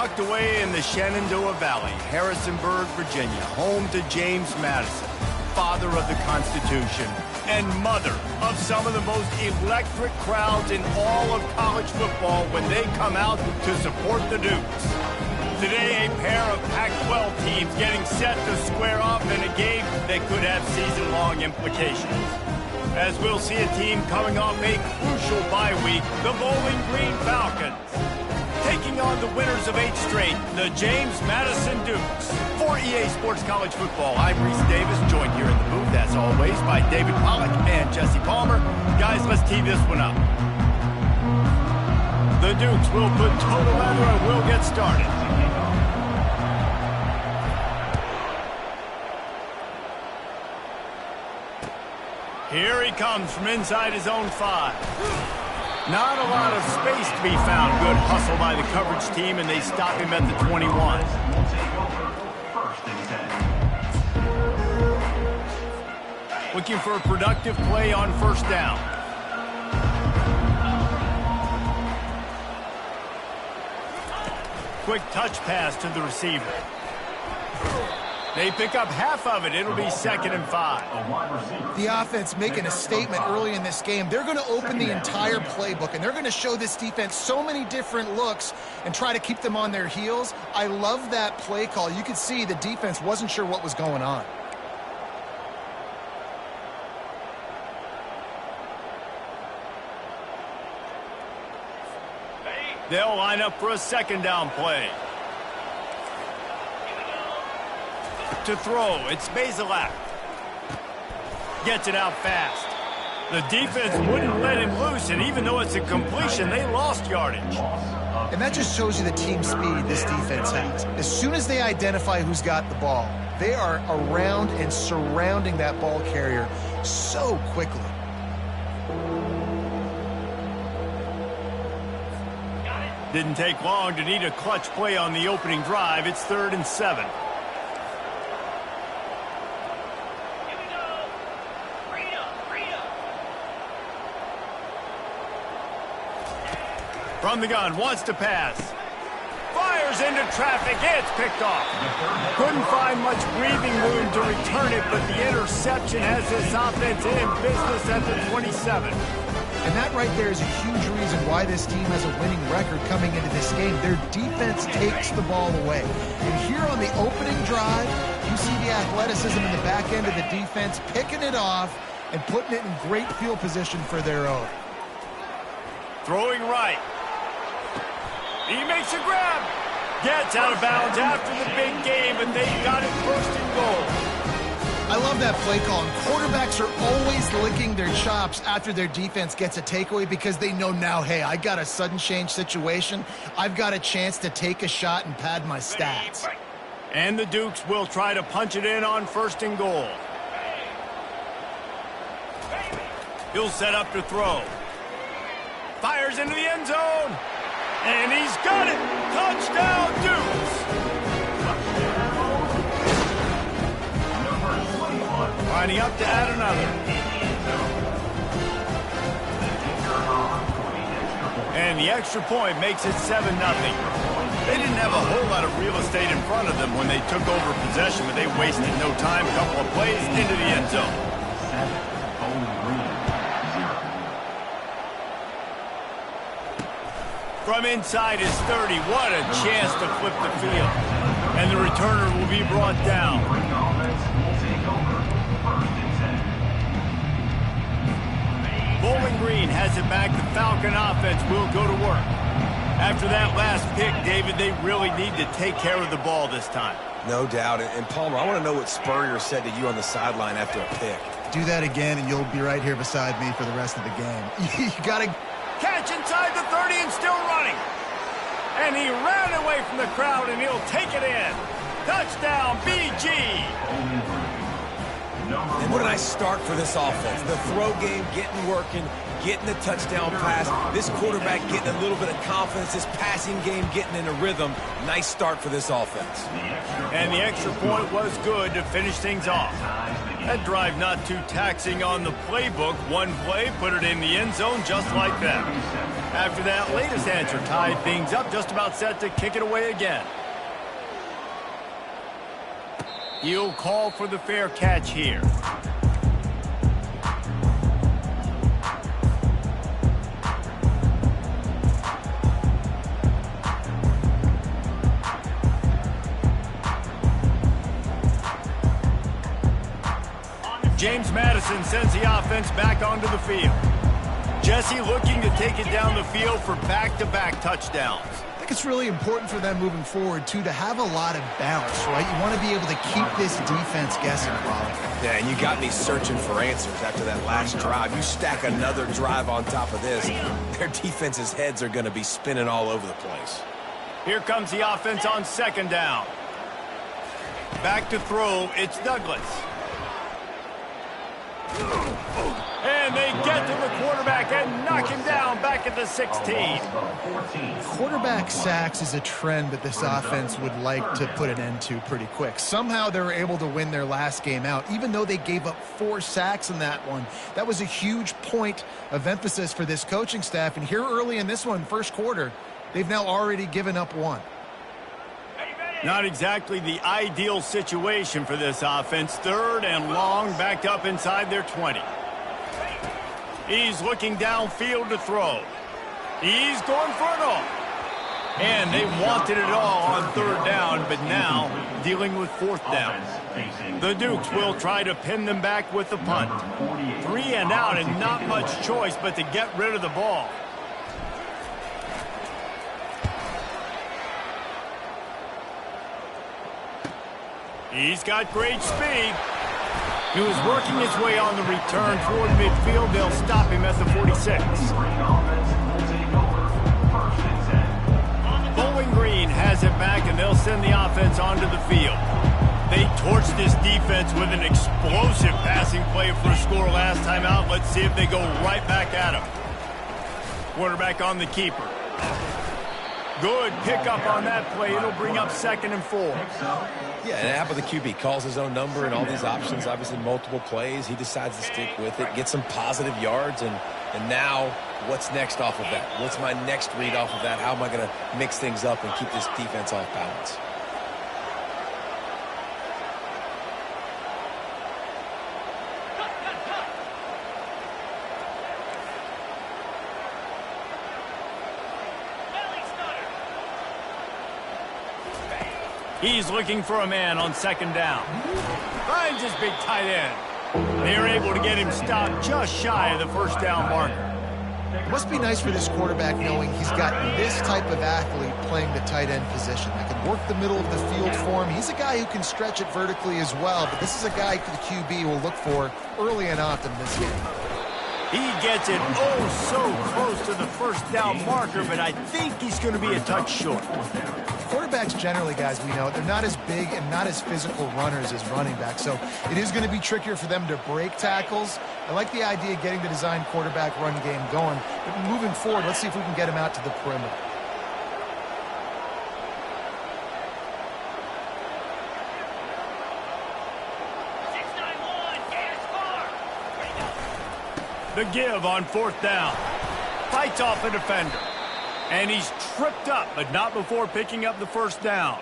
tucked away in the Shenandoah Valley, Harrisonburg, Virginia, home to James Madison, father of the Constitution and mother of some of the most electric crowds in all of college football when they come out to support the Dukes. Today, a pair of Pac-12 teams getting set to square off in a game that could have season-long implications. As we'll see a team coming off a crucial bye week, the Bowling Green Falcons, taking on the winners of 8 straight, the James Madison Dukes. For EA Sports College Football, I'm Reese Davis, joined here in the booth, as always, by David Pollack and Jesse Palmer. Guys, let's tee this one up. The Dukes will put total leather and we'll get started. Here he comes from inside his own 5. Not a lot of space to be found. Good hustle by the coverage team, and they stop him at the 21. Looking for a productive play on first down. Quick touch pass to the receiver. They pick up half of it. It'll be 2nd and 5. The offense making a statement early in this game. They're going to open the entire playbook, and they're going to show this defense so many different looks and try to keep them on their heels. I love that play call. You could see the defense wasn't sure what was going on. They'll line up for a 2nd down play. To throw, it's Bazelak. Gets it out fast. The defense wouldn't let him loose, and even though it's a completion, they lost yardage. And that just shows you the team speed this defense has. As soon as they identify who's got the ball, they are around and surrounding that ball carrier so quickly. Didn't take long to need a clutch play on the opening drive. It's 3rd and 7. From the gun, wants to pass. Fires into traffic, it's picked off. Couldn't find much breathing room to return it, but the interception has this offense in business at the 27. And that right there is a huge reason why this team has a winning record coming into this game. Their defense takes the ball away. And here on the opening drive, you see the athleticism in the back end of the defense, picking it off and putting it in great field position for their own. Throwing right. He makes a grab. Gets out of bounds after the big game, and they got it 1st and goal. I love that play call. And quarterbacks are always licking their chops after their defense gets a takeaway because they know now, hey, I got a sudden change situation. I've got a chance to take a shot and pad my stats. And the Dukes will try to punch it in on 1st and goal. He'll set up to throw. Fires into the end zone. And he's got it. Touchdown, Dukes. Lining up to add another. And the extra point makes it 7-0. They didn't have a whole lot of real estate in front of them when they took over possession, but they wasted no time. A couple of plays into the end zone. From inside his 30, what a chance to flip the field. And the returner will be brought down. Bowling Green has it back. The Falcon offense will go to work. After that last pick, David, they really need to take care of the ball this time. No doubt. And Palmer, I want to know what Spurrier said to you on the sideline after a pick. Do that again, and you'll be right here beside me for the rest of the game. You got to... Catch inside the 30 and still running. And he ran away from the crowd, and he'll take it in. Touchdown, BG. And what a nice start for this offense. The throw game getting working, getting the touchdown pass. This quarterback getting a little bit of confidence. This passing game getting in a rhythm. Nice start for this offense. And the extra point was good to finish things off. That drive not too taxing on the playbook. One play, put it in the end zone just like that. After that latest answer tied things up, just about set to kick it away again. He'll call for the fair catch here. James Madison sends the offense back onto the field. Jesse looking to take it down the field for back-to-back touchdowns. I think it's really important for them moving forward, too, to have a lot of bounce, right? You want to be able to keep this defense guessing, Bob. Yeah, and you got me searching for answers after that last drive. You stack another drive on top of this, their defense's heads are going to be spinning all over the place. Here comes the offense on second down. Back to throw, it's Douglas. And they get to the quarterback and knock him down back at the 16. Quarterback sacks is a trend that this offense would like to put an end to pretty quick. Somehow they were able to win their last game out, even though they gave up 4 sacks in that one. That was a huge point of emphasis for this coaching staff. And here early in this one, first quarter, they've now already given up 1. Not exactly the ideal situation for this offense. Third and long, backed up inside their 20. He's looking downfield to throw. He's going for it all. And they wanted it all on third down, but now dealing with fourth down. The Dukes will try to pin them back with the punt. 3 and out and not much choice but to get rid of the ball. He's got great speed. He was working his way on the return toward midfield. They'll stop him at the 46. Bowling Green has it back, and they'll send the offense onto the field. They torched this defense with an explosive passing play for a score last time out. Let's see if they go right back at him. Quarterback on the keeper. Good pickup on that play. It'll bring up 2nd and 4. Yeah, and how about the QB? Calls his own number and all these options, obviously multiple plays. He decides to stick with it, get some positive yards, and now what's next off of that? What's my next read off of that? How am I going to mix things up and keep this defense off balance? He's looking for a man on 2nd down. Finds his big tight end. They're able to get him stopped just shy of the 1st down marker. It must be nice for this quarterback knowing he's got this type of athlete playing the tight end position. That can work the middle of the field for him. He's a guy who can stretch it vertically as well, but this is a guy the QB will look for early and often this game. He gets it so close to the 1st down marker, but I think he's going to be a touch short. Quarterbacks generally, guys, we know, they're not as big and not as physical runners as running backs, so it is going to be trickier for them to break tackles. I like the idea of getting the design quarterback run game going, but moving forward, let's see if we can get him out to the perimeter. The give on 4th down. Fights off a defender. And he's tripped up, but not before picking up the 1st down.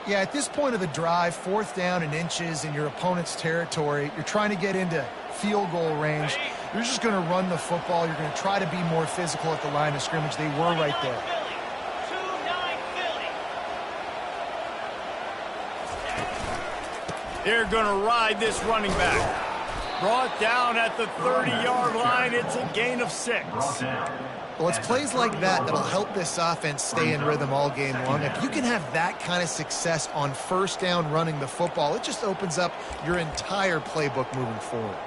Yeah, at this point of the drive, 4th down and inches in your opponent's territory, you're trying to get into field goal range. You're just going to run the football. You're going to try to be more physical at the line of scrimmage. They were right there. They're going to ride this running back. Brought down at the 30-yard line. It's a gain of 6. Well, it's plays like that that'll help this offense stay in rhythm all game long. If you can have that kind of success on 1st down running the football, it just opens up your entire playbook moving forward.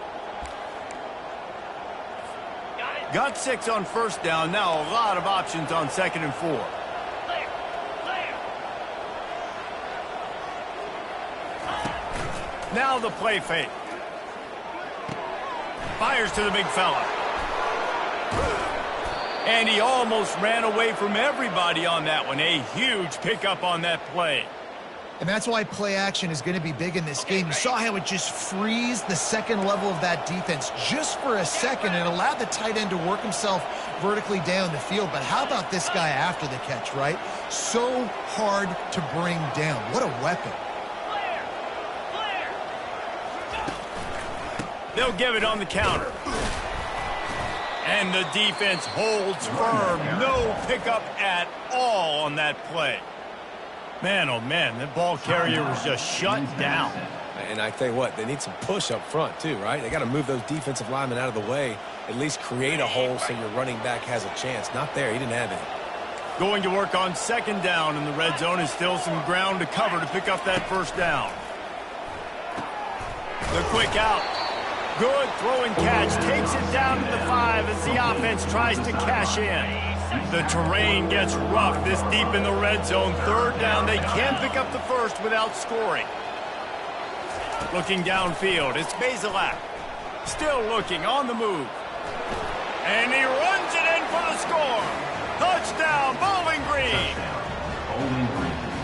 Got 6 on 1st down. Now a lot of options on 2nd and 4. Now the play fake. Fires to the big fella. And he almost ran away from everybody on that one. A huge pickup on that play. And that's why play action is going to be big in this game. You saw how it just frees the second level of that defense just for a second and allowed the tight end to work himself vertically down the field. But how about this guy after the catch, right? So hard to bring down. What a weapon. They'll give it on the counter. And the defense holds firm. No pickup at all on that play. Man, oh man, the ball carrier was just shut down. And I tell you what, they need some push up front too, right? They got to move those defensive linemen out of the way, at least create a hole so your running back has a chance. Not there, he didn't have it. Going to work on second down in the red zone is still some ground to cover to pick up that first down. The quick out. Good throw and catch. Takes it down to the 5 as the offense tries to cash in. The terrain gets rough this deep in the red zone. Third down. They can pick up the first without scoring. Looking downfield. It's Bazelak. Still looking on the move. And he runs it in for the score. Touchdown, Bowling Green.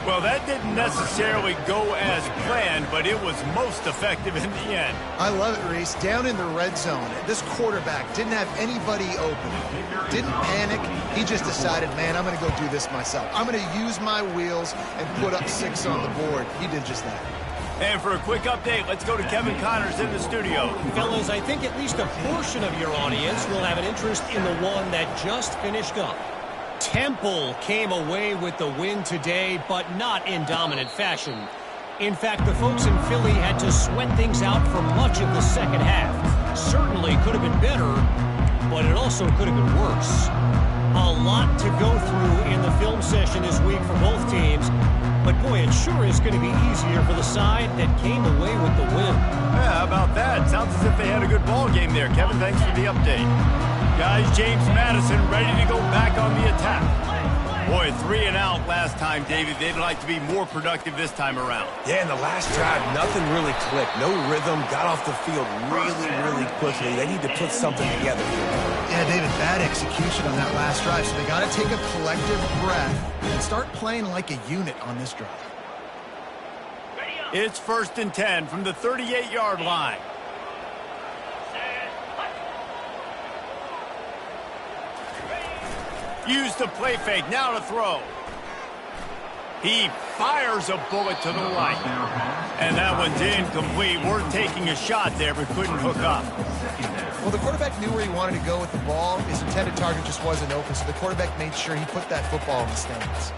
Well, that didn't necessarily go as planned, but it was most effective in the end. I love it, Reese. Down in the red zone, this quarterback didn't have anybody open. Didn't panic. He just decided, man, I'm going to go do this myself. I'm going to use my wheels and put up 6 on the board. He did just that. And for a quick update, let's go to Kevin Connors in the studio. Fellas, I think at least a portion of your audience will have an interest in the one that just finished up. Temple came away with the win today, but not in dominant fashion. In fact, the folks in Philly had to sweat things out for much of the second half. Certainly could have been better, but it also could have been worse. A lot to go through in the film session this week for both teams, but boy, it sure is going to be easier for the side that came away with the win. Yeah, how about that? Sounds as if they had a good ball game there. Kevin, thanks for the update. Guys, James Madison ready to go back on the attack. Boy, 3 and out last time, David. They'd like to be more productive this time around. Yeah, in the last drive, nothing really clicked. No rhythm, got off the field really quickly. They need to put something together here. Yeah, David, bad execution on that last drive, so they got to take a collective breath and start playing like a unit on this drive. It's 1st and 10 from the 38-yard line. Use the play fake, now to throw. He fires a bullet to the right. And that one's incomplete. We're taking a shot there, but couldn't hook up. Well, the quarterback knew where he wanted to go with the ball. His intended target just wasn't open, so the quarterback made sure he put that football in the stands.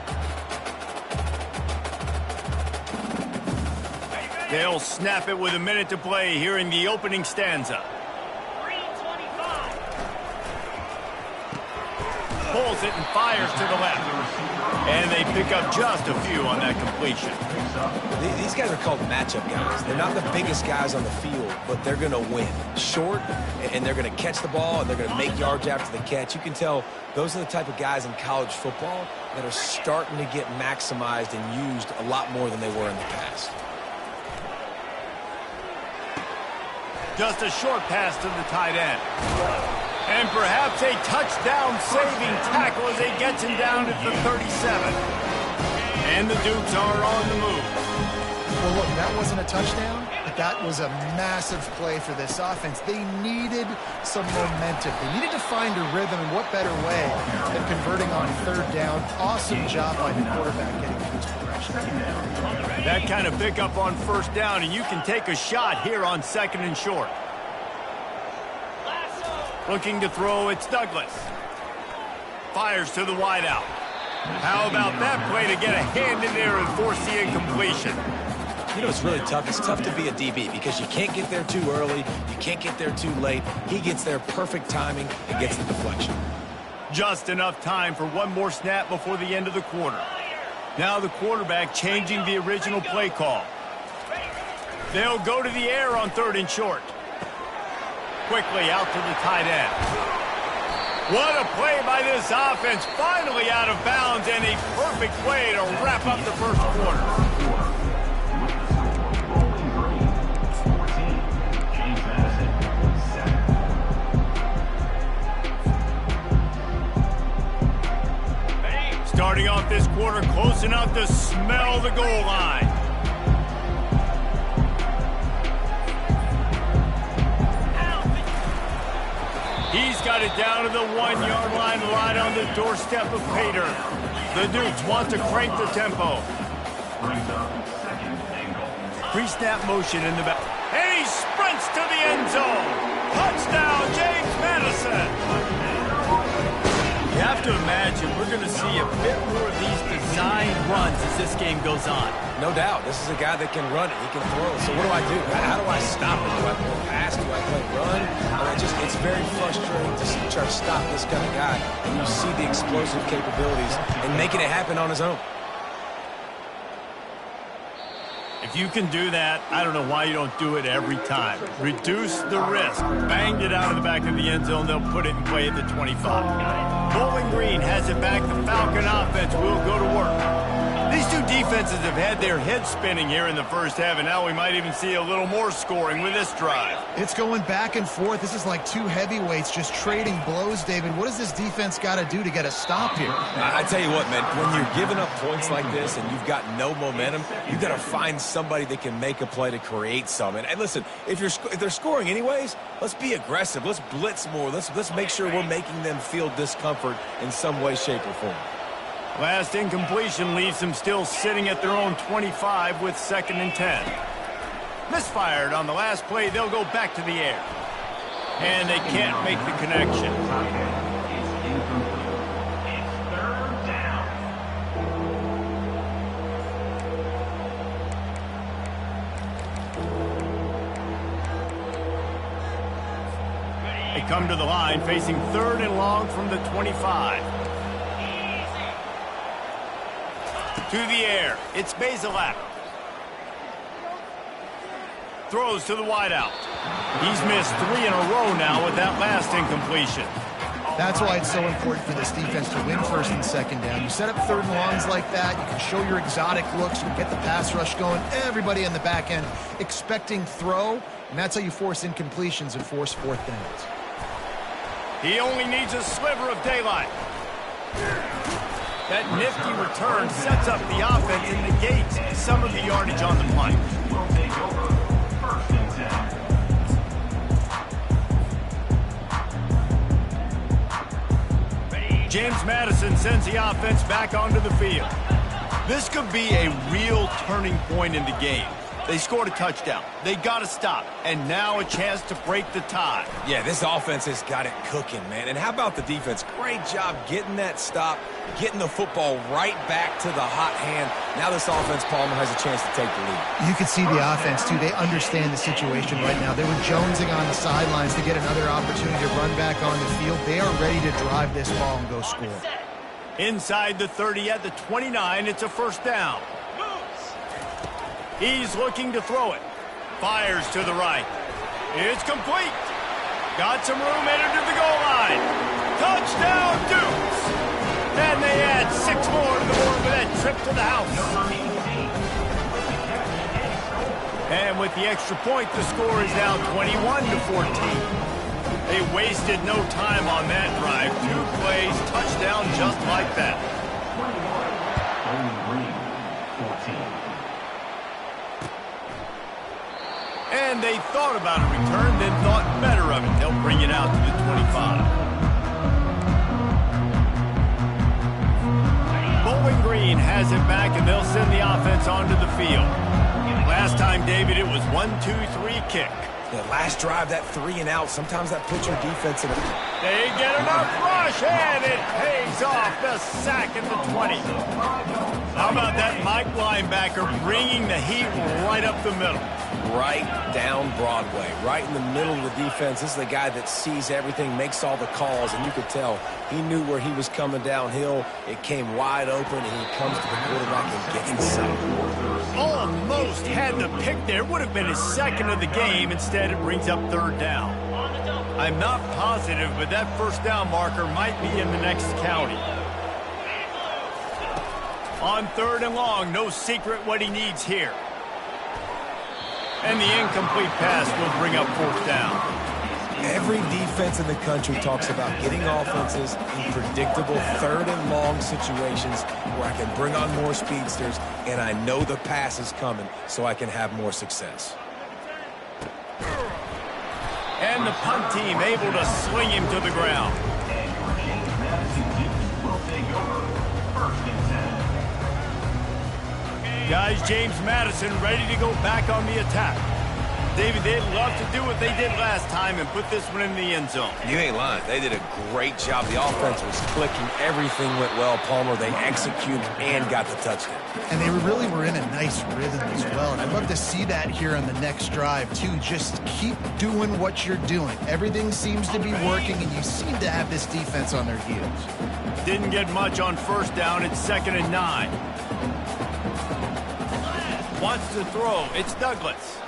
They'll snap it with a minute to play here in the opening stanza. Pulls it and fires to the left. And they pick up just a few on that completion. These guys are called matchup guys. They're not the biggest guys on the field, but they're going to win. Short, and they're going to catch the ball, and they're going to make yards after the catch. You can tell those are the type of guys in college football that are starting to get maximized and used a lot more than they were in the past. Just a short pass to the tight end. And perhaps a touchdown-saving tackle as he gets him down at the 37. And the Dukes are on the move. Well, look, that wasn't a touchdown, but that was a massive play for this offense. They needed some momentum. They needed to find a rhythm, and what better way than converting on 3rd down. Awesome job by the quarterback getting the boost progression. That kind of pickup on 1st down, and you can take a shot here on 2nd and short. Looking to throw, it's Douglas. Fires to the wideout. How about that play to get a hand in there and force the incompletion? You know, it's really tough. It's tough to be a DB because you can't get there too early. You can't get there too late. He gets there perfect timing and gets the deflection. Just enough time for one more snap before the end of the quarter. Now the quarterback changing the original play call. They'll go to the air on 3rd and short. Quickly out to the tight end. What a play by this offense. Finally out of bounds, and a perfect way to wrap up the first quarter. Starting off this quarter close enough to smell the goal line. got it down to the 1-yard line, right on the doorstep of Pater. The Dukes want to crank the tempo. Pre-snap motion in the back. And he sprints to the end zone. Touchdown, James Madison. You have to imagine we're going to see a bit more of these designed runs as this game goes on. No doubt. This is a guy that can run it. He can throw it. So what do I do? How do I stop it? Do I play pass? Do I play run? It's very frustrating to try to stop this kind of guy. And you see the explosive capabilities and making it happen on his own. If you can do that, I don't know why you don't do it every time. Reduce the risk. Banged it out of the back of the end zone. They'll put it in play at the 25. Bowling Green has it back. The Falcon offense will go to work. These two defenses have had their heads spinning here in the first half, and now we might even see a little more scoring with this drive. It's going back and forth. This is like two heavyweights just trading blows, David. What does this defense got to do to get a stop here? I tell you what, man, when you're giving up points like this and you've got no momentum, you've got to find somebody that can make a play to create some. And listen, if they're scoring anyways, let's be aggressive. Let's blitz more. Let's make sure we're making them feel discomfort in some way, shape, or form. Last incompletion leaves them still sitting at their own 25 with 2nd and 10. Misfired on the last play. They'll go back to the air. And they can't make the connection. They come to the line facing 3rd and long from the 25. To the air, it's Bazelak. Throws to the wideout. He's missed 3 in a row now with that last incompletion. That's why it's so important for this defense to win 1st and 2nd down. You set up 3rd and longs like that, you can show your exotic looks, you can get the pass rush going, everybody on the back end expecting throw, and that's how you force incompletions and force 4th downs. He only needs a sliver of daylight. That nifty return sets up the offense and negates some of the yardage on the play. James Madison sends the offense back onto the field. This could be a real turning point in the game. They scored a touchdown. They got to stop. And now a chance to break the tie. Yeah, this offense has got it cooking, man. And how about the defense? Great job getting that stop, getting the football right back to the hot hand. Now this offense, Palmer, has a chance to take the lead. You can see the offense, too. They understand the situation right now. They were jonesing on the sidelines to get another opportunity to run back on the field. They are ready to drive this ball and go score. Inside the 30 at the 29, it's a 1st down. He's looking to throw it. Fires to the right. It's complete. Got some room headed to the goal line. Touchdown, Dukes. And they add 6 more to the board with that trip to the house. And with the extra point, the score is now 21-14. They wasted no time on that drive. 2 plays, touchdown just like that. And they thought about a return, then thought better of it. They'll bring it out to the 25. Bowling Green has it back, and they'll send the offense onto the field. Last time, David, it was 1-2-3 kick. The last drive, that 3 and out, sometimes that puts your defense in a... They get enough rush, and it pays off. The sack at the 20. How about that Mike linebacker bringing the heat right up the middle? Right down Broadway, right in the middle of the defense. This is the guy that sees everything, makes all the calls, and you could tell he knew where he was coming downhill. It came wide open, and he comes to the quarterback and gets the sack. Almost had the pick there. Would have been his 2nd of the game. Instead, it brings up 3rd down. I'm not positive, but that 1st down marker might be in the next county. On 3rd and long, no secret what he needs here. And the incomplete pass will bring up 4th down. Every defense in the country talks about getting offenses in predictable 3rd and long situations where I can bring on more speedsters and I know the pass is coming so I can have more success. And the punt team able to sling him to the ground. Guys, James Madison ready to go back on the attack. David, they'd love to do what they did last time and put this one in the end zone. You ain't lying. They did a great job. The offense was clicking. Everything went well, Palmer. They executed and got the touchdown. And they really were in a nice rhythm as well. And I'd love to see that here on the next drive, too. Just keep doing what you're doing. Everything seems to be working, and you seem to have this defense on their heels. Didn't get much on first down. It's 2nd and 9. Wants to throw. It's Douglas.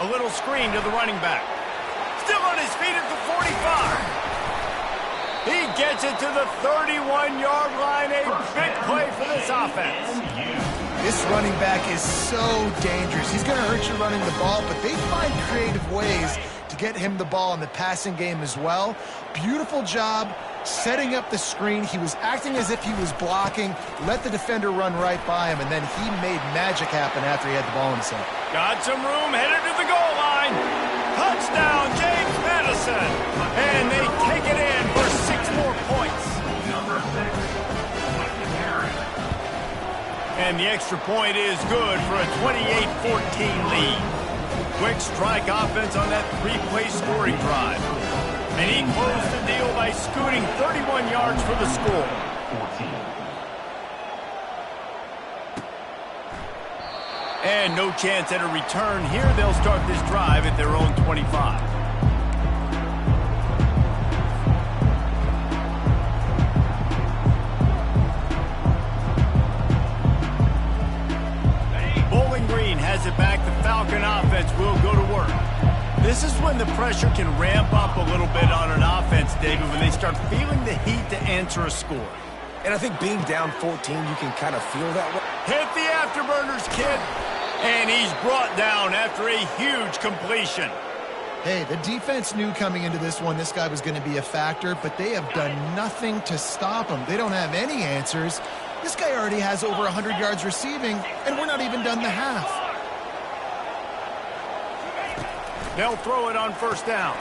A little screen to the running back. Still on his feet at the 45. He gets it to the 31-yard line. A big play for this offense. This running back is so dangerous. He's going to hurt you running the ball, but they find creative ways to get him the ball in the passing game as well. Beautiful job setting up the screen. He was acting as if he was blocking, let the defender run right by him, and then he made magic happen after he had the ball himself. Got some room, headed to the goal line. Touchdown, James Madison. And they take it in for 6 more points. And the extra point is good for a 28-14 lead. Quick strike offense on that 3-play scoring drive. And he closed the deal by scooting 31 yards for the score. And no chance at a return here. They'll start this drive at their own 25. Bowling Green has it back. The Falcon offense will go to work. This is when the pressure can ramp up a little bit on an offense, David, when they start feeling the heat to answer a score. And I think being down 14, you can kind of feel that way. Hit the afterburners, kid. And he's brought down after a huge completion. Hey, the defense knew coming into this one this guy was going to be a factor, but they have done nothing to stop him. They don't have any answers. This guy already has over 100 yards receiving, and we're not even done the half. They'll throw it on first down.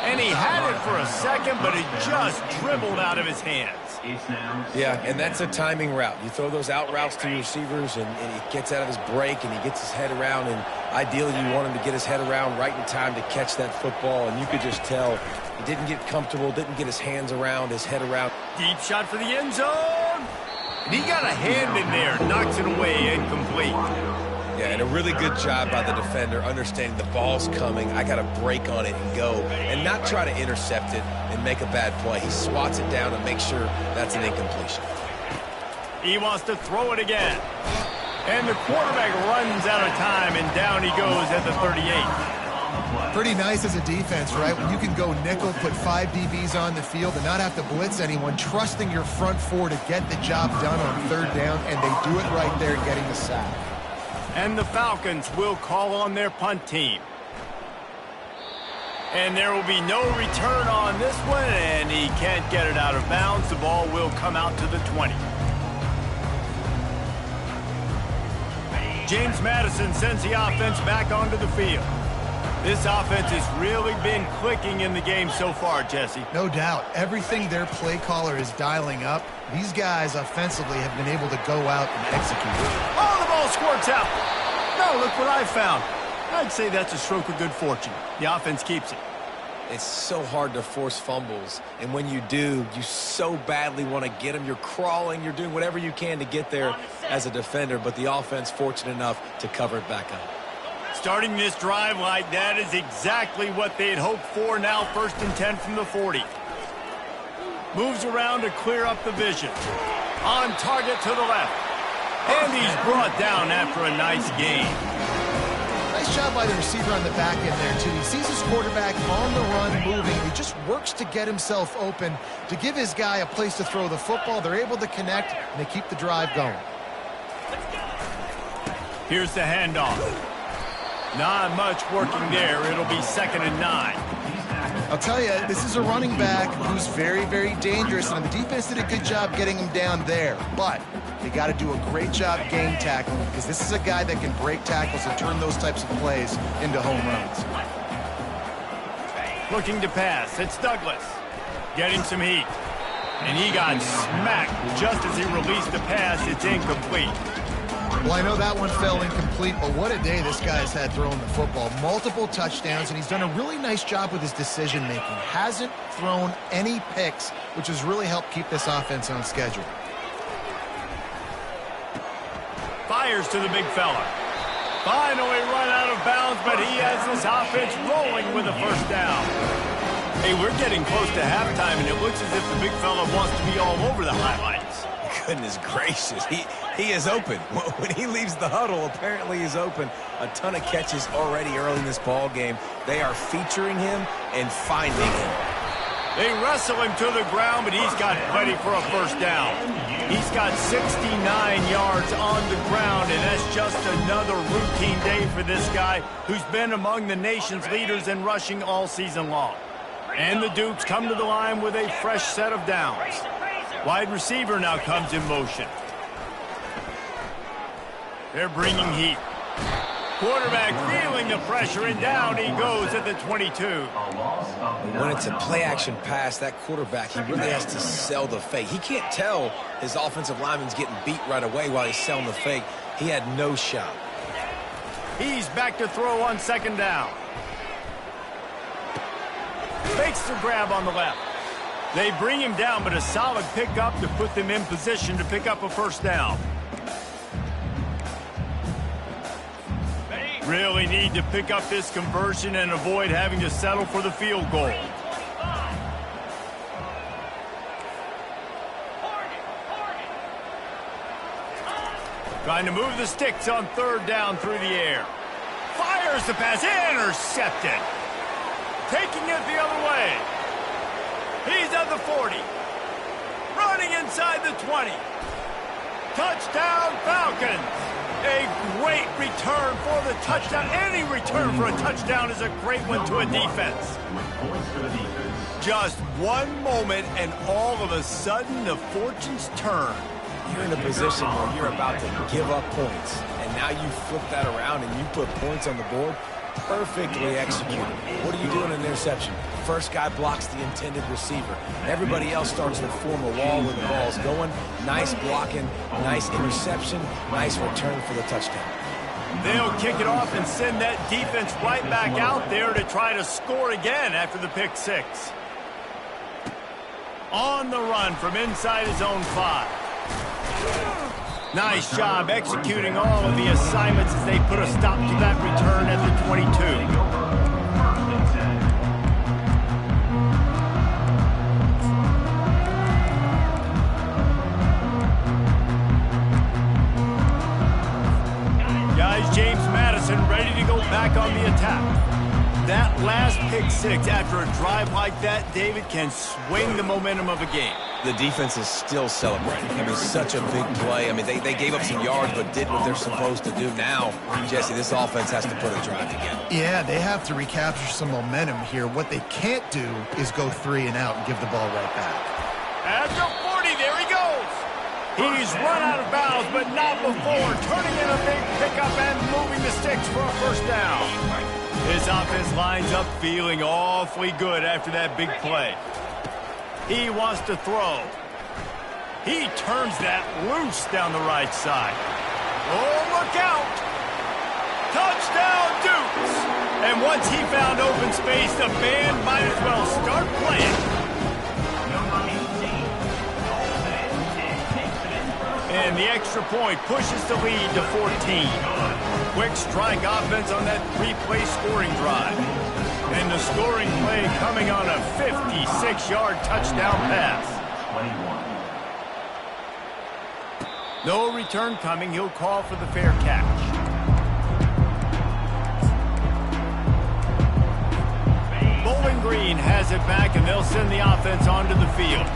And he had it for a second, but it just dribbled out of his hands. Yeah, and that's a timing route. You throw those out routes to your receivers, and he gets out of his break, and he gets his head around, and ideally you want him to get his head around right in time to catch that football, and you could just tell he didn't get comfortable, didn't get his hands around, his head around. Deep shot for the end zone. And he got a hand in there, knocks it away, incomplete. Yeah, and a really good job by the defender understanding the ball's coming. I got to break on it and go and not try to intercept it and make a bad play. He swats it down and makes sure that's an incompletion. He wants to throw it again. And the quarterback runs out of time, and down he goes at the 38. Pretty nice as a defense, right? When you can go nickel, put 5 DBs on the field and not have to blitz anyone, trusting your front 4 to get the job done on 3rd down, and they do it right there, getting the sack. And the Falcons will call on their punt team. And there will be no return on this one, and he can't get it out of bounds. The ball will come out to the 20. James Madison sends the offense back onto the field. This offense has really been clicking in the game so far, Jesse. No doubt. Everything their play caller is dialing up, these guys offensively have been able to go out and execute. Oh, the ball squirts out. No, look what I found. I'd say that's a stroke of good fortune. The offense keeps it. It's so hard to force fumbles, and when you do, you so badly want to get them. You're crawling, you're doing whatever you can to get there as a defender, but the offense fortunate enough to cover it back up. Starting this drive like that is exactly what they had hoped for. Now 1st and 10 from the 40. Moves around to clear up the vision. On target to the left. And he's brought down after a nice gain. Nice job by the receiver on the back end there, too. He sees his quarterback on the run moving. He just works to get himself open, to give his guy a place to throw the football. They're able to connect, and they keep the drive going. Here's the handoff. Not much working there. It'll be 2nd and 9. I'll tell you, this is a running back who's very, very dangerous, and the defense did a good job getting him down there. But they got to do a great job game tackling, because this is a guy that can break tackles and turn those types of plays into home runs. Looking to pass. It's Douglas. Getting some heat. And he got smacked just as he released the pass. It's incomplete. Well, I know that one fell incomplete, but what a day this guy's had throwing the football. Multiple touchdowns, and he's done a really nice job with his decision-making. Hasn't thrown any picks, which has really helped keep this offense on schedule. Fires to the big fella. Finally run out of bounds, but he has this offense rolling with a first down. Hey, we're getting close to halftime, and it looks as if the big fella wants to be all over the highlights. Goodness gracious, he is open. When he leaves the huddle, apparently he's open. A ton of catches already early in this ball game. They are featuring him and finding him. They wrestle him to the ground, but he's got plenty for a first down. He's got 69 yards on the ground, and that's just another routine day for this guy who's been among the nation's leaders in rushing all season long. And the Dukes come to the line with a fresh set of downs. Wide receiver now comes in motion. They're bringing heat. Quarterback feeling the pressure, and down he goes at the 22. When it's a play-action pass, that quarterback, he really has to sell the fake. He can't tell his offensive lineman's getting beat right away while he's selling the fake. He had no shot. He's back to throw on second down. Fakes the grab on the left. They bring him down, but a solid pickup to put them in position to pick up a first down. Really need to pick up this conversion and avoid having to settle for the field goal. Trying to move the sticks on third down through the air. Fires the pass, intercepted. Taking it the other way. He's at the 40. Running inside the 20. Touchdown Falcons. A great return for the touchdown. Any return for a touchdown is a great one to a defense. Just one moment and all of a sudden the fortunes turn. You're in a position where you're about to give up points, and now you flip that around and you put points on the board. Perfectly executed. What are you doing in an interception? First guy blocks the intended receiver. Everybody else starts to form a wall when the ball's going. Nice blocking, nice interception, nice return for the touchdown. They'll kick it off and send that defense right back out there to try to score again after the pick six. On the run from inside his own 5. Nice job executing all of the assignments as they put a stop to that return at the 22. Guys, James Madison ready to go back on the attack. That last pick six after a drive like that, David, can swing the momentum of a game. The defense is still celebrating. I mean, such a big play. I mean, they gave up some yards but did what they're supposed to do. Now, Jesse, this offense has to put a drive together. Yeah, they have to recapture some momentum here. What they can't do is go 3 and out and give the ball right back. At the 40, there he goes. He's run out of bounds, but not before turning in a big pickup and moving the sticks for a first down. His offense lines up feeling awfully good after that big play. He wants to throw. He turns that loose down the right side. Oh, look out! Touchdown, Dukes! And once he found open space, the band might as well start playing. And the extra point pushes the lead to 14. Quick strike offense on that 3-play scoring drive. And the scoring play coming on a 56-yard touchdown pass. No return coming. He'll call for the fair catch. Bowling Green has it back, and they'll send the offense onto the field.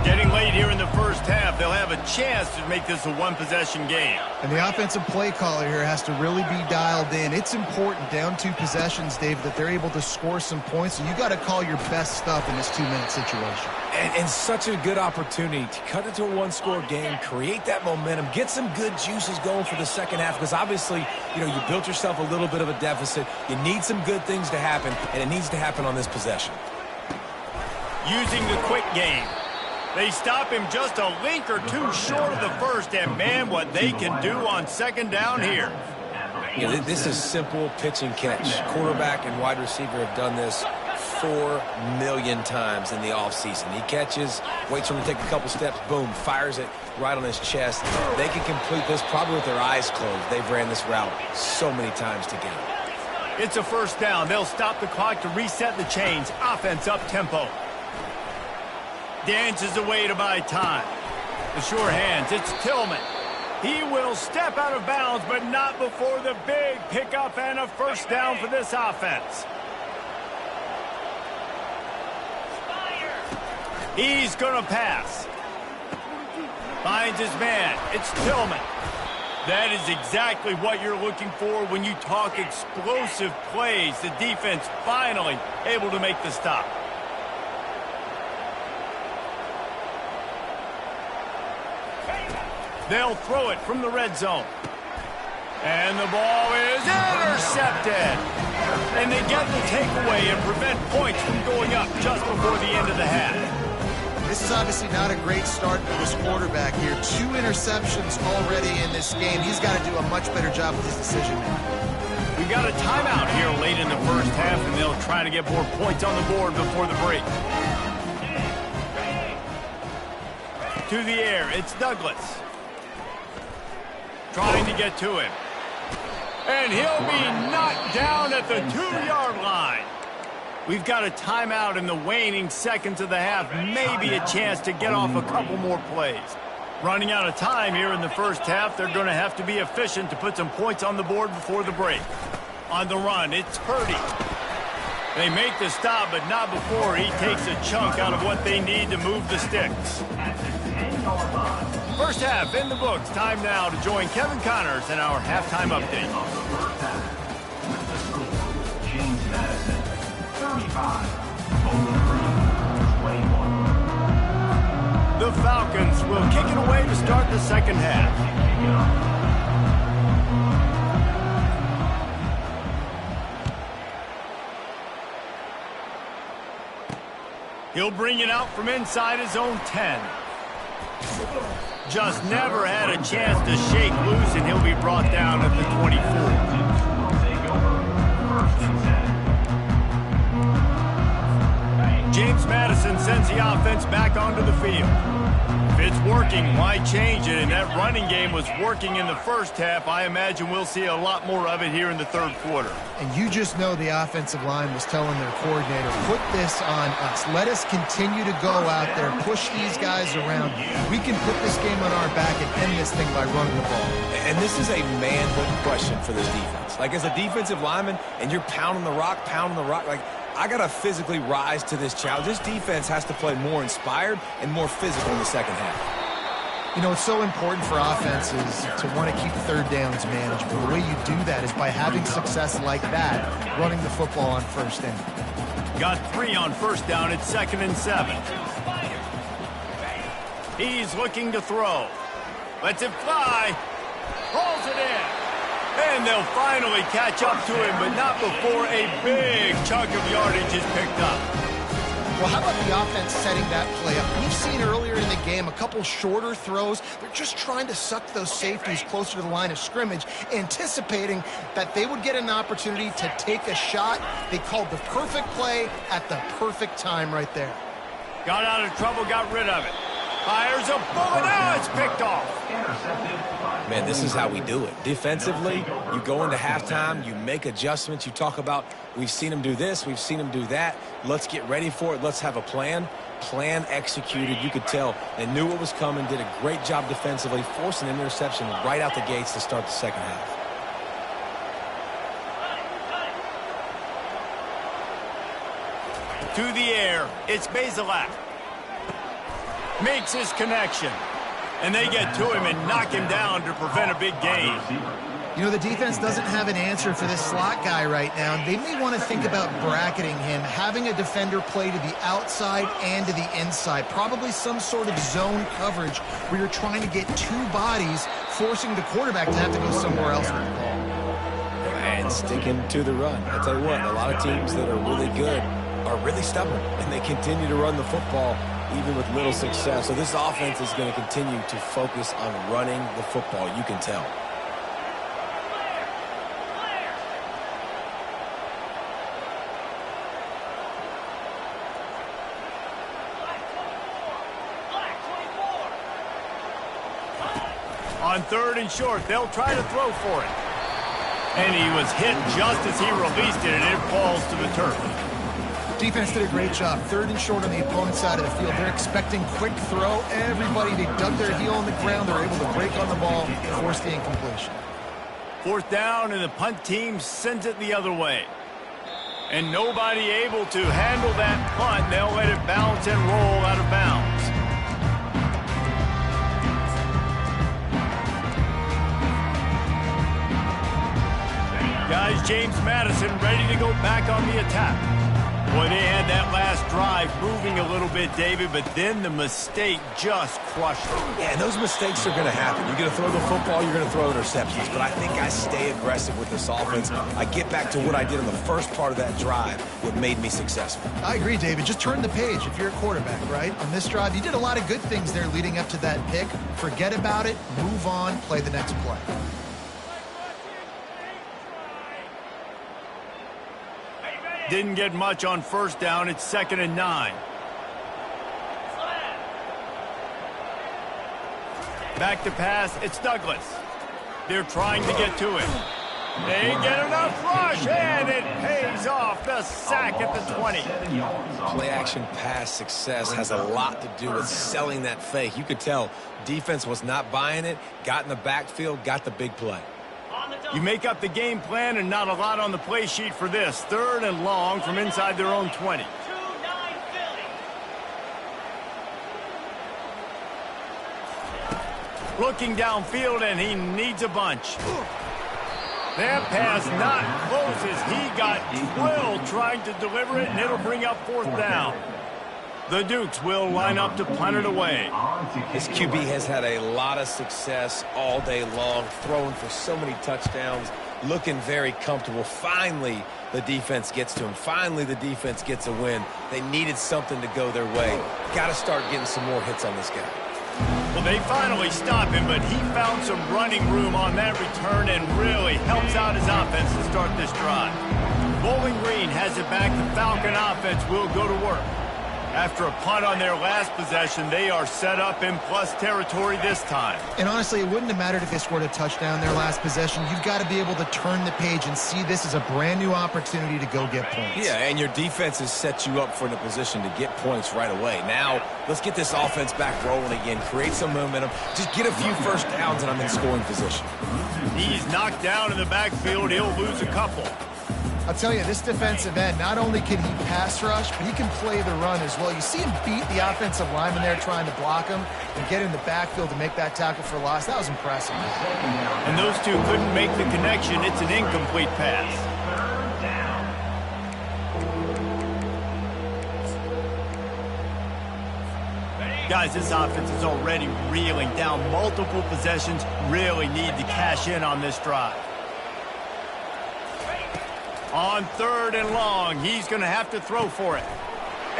Getting late here in the first half, they'll have a chance to make this a one-possession game. And the offensive play caller here has to really be dialed in. It's important, down 2 possessions, Dave, that they're able to score some points. So you got to call your best stuff in this 2-minute situation. And such a good opportunity to cut it to a one-score game, create that momentum, get some good juices going for the second half, because obviously, you built yourself a little bit of a deficit. You need some good things to happen, and it needs to happen on this possession. Using the quick game. They stop him just a link or 2 short of the first, and man, what they can do on second down here. This is simple pitch and catch. Quarterback and wide receiver have done this 4 million times in the offseason. He catches, waits for him to take a couple steps, boom, fires it right on his chest. They can complete this probably with their eyes closed. They've ran this route so many times together. It's a first down. They'll stop the clock to reset the chains. Offense up tempo. Dances away to buy time. The sure hands, it's Tillman. He will step out of bounds, but not before the big pickup and a first down for this offense. He's going to pass. Finds his man. It's Tillman. That is exactly what you're looking for when you talk explosive plays. The defense finally able to make the stop. They'll throw it from the red zone. And the ball is intercepted. And they get the takeaway and prevent points from going up just before the end of the half. This is obviously not a great start for this quarterback here. 2 interceptions already in this game. He's got to do a much better job with his decision making. We've got a timeout here late in the first half, and they'll try to get more points on the board before the break. To the air, it's Douglas. Trying to get to him. And he'll be knocked down at the 2-yard line. We've got a timeout in the waning seconds of the half. Maybe a chance to get off a couple more plays. Running out of time here in the first half. They're going to have to be efficient to put some points on the board before the break. On the run, it's Purdy. They make the stop, but not before he takes a chunk out of what they need to move the sticks. First half in the books. Time now to join Kevin Connors in our halftime update. James Madison, 35. Only 21. The Falcons will kick it away to start the second half. He'll bring it out from inside his own 10. Just never had a chance to shake loose, and he'll be brought down at the 24. James Madison sends the offense back onto the field. If it's working, why change it? And that running game was working in the first half. I imagine we'll see a lot more of it here in the third quarter. And you just know the offensive line was telling their coordinator, put this on us. Let us continue to go out there, push these guys around. We can put this game on our back and end this thing by running the ball. And this is a manhood question for this defense. Like, as a defensive lineman, and you're pounding the rock, like, I got to physically rise to this challenge. This defense has to play more inspired and more physical in the second half. You know, it's so important for offenses to want to keep third downs manageable. The way you do that is by having success like that, running the football on first down. Got 3 on first down. It's 2nd and 7. He's looking to throw. Lets it fly. Rolls it in. And they'll finally catch up to him, but not before a big chunk of yardage is picked up. Well, how about the offense setting that play up? We've seen earlier in the game a couple shorter throws. They're just trying to suck those safeties closer to the line of scrimmage, anticipating that they would get an opportunity to take a shot. They called the perfect play at the perfect time right there. Got out of trouble, got rid of it. Fires a bullet. Now it's picked off. Man, this is how we do it. Defensively, you go into halftime, you make adjustments. You talk about, we've seen them do this, we've seen them do that. Let's get ready for it. Let's have a plan. Plan executed. You could tell they knew what was coming, did a great job defensively, forcing an interception right out the gates to start the second half. To the air, it's Bazelak. makes his connection. And they get to him and knock him down to prevent a big gain. You know, the defense doesn't have an answer for this slot guy right now. They may want to think about bracketing him, having a defender play to the outside and to the inside. Probably some sort of zone coverage where you're trying to get two bodies, forcing the quarterback to have to go somewhere else with the ball. And sticking to the run. I tell you what, a lot of teams that are really good are really stubborn, and they continue to run the football even with little success. So this offense is going to continue to focus on running the football. You can tell. On 3rd and short, they'll try to throw for it. And he was hit just as he released it, and it falls to the turf. Defense did a great job. 3rd and short on the opponent's side of the field. They're expecting quick throw. Everybody, they dug their heel on the ground. They're able to break on the ball, force the incompletion. 4th down, and the punt team sends it the other way. And nobody able to handle that punt. They'll let it bounce and roll out of bounds. Guys, James Madison ready to go back on the attack. Boy, they had that last drive moving a little bit, David, but then the mistake just crushed them. Yeah, and those mistakes are going to happen. You're going to throw the football, you're going to throw interceptions. But I think I stay aggressive with this offense. I get back to what I did in the first part of that drive, what made me successful. I agree, David. Just turn the page if you're a quarterback, right? On this drive, you did a lot of good things there leading up to that pick. Forget about it, move on, play the next play. Didn't get much on 1st down. It's 2nd and 9. Back to pass. It's Douglas. They're trying to get to him. They get enough rush, and it pays off. The sack at the 20. Play-action pass success has a lot to do with selling that fake. You could tell defense was not buying it, got in the backfield, got the big play. You make up the game plan and not a lot on the play sheet for this. 3rd and long from inside their own 20. Looking downfield, and he needs a bunch. That pass not close as he got twirled trying to deliver it, and it'll bring up 4th down. The Dukes will line up to punt it away. His QB has had a lot of success all day long, throwing for so many touchdowns, looking very comfortable. Finally, the defense gets to him. Finally, the defense gets a win. They needed something to go their way. Got to start getting some more hits on this guy. Well, they finally stop him, but he found some running room on that return and really helps out his offense to start this drive. Bowling Green has it back. The Falcon offense will go to work. After a punt on their last possession, they are set up in plus territory this time. And honestly, it wouldn't have mattered if they scored a touchdown their last possession. You've got to be able to turn the page and see this as a brand new opportunity to go get points. Yeah, and your defense has set you up for the position to get points right away. Now, let's get this offense back rolling again, create some momentum, just get a few first downs, and I'm in scoring position. He's knocked down in the backfield. He'll lose a couple. I'll tell you, this defensive end, not only can he pass rush, but he can play the run as well. You see him beat the offensive lineman there trying to block him and get in the backfield to make that tackle for loss. That was impressive. And those two couldn't make the connection. It's an incomplete pass. Guys, this offense is already reeling down. Multiple possessions, really need to cash in on this drive. On 3rd and long, he's going to have to throw for it.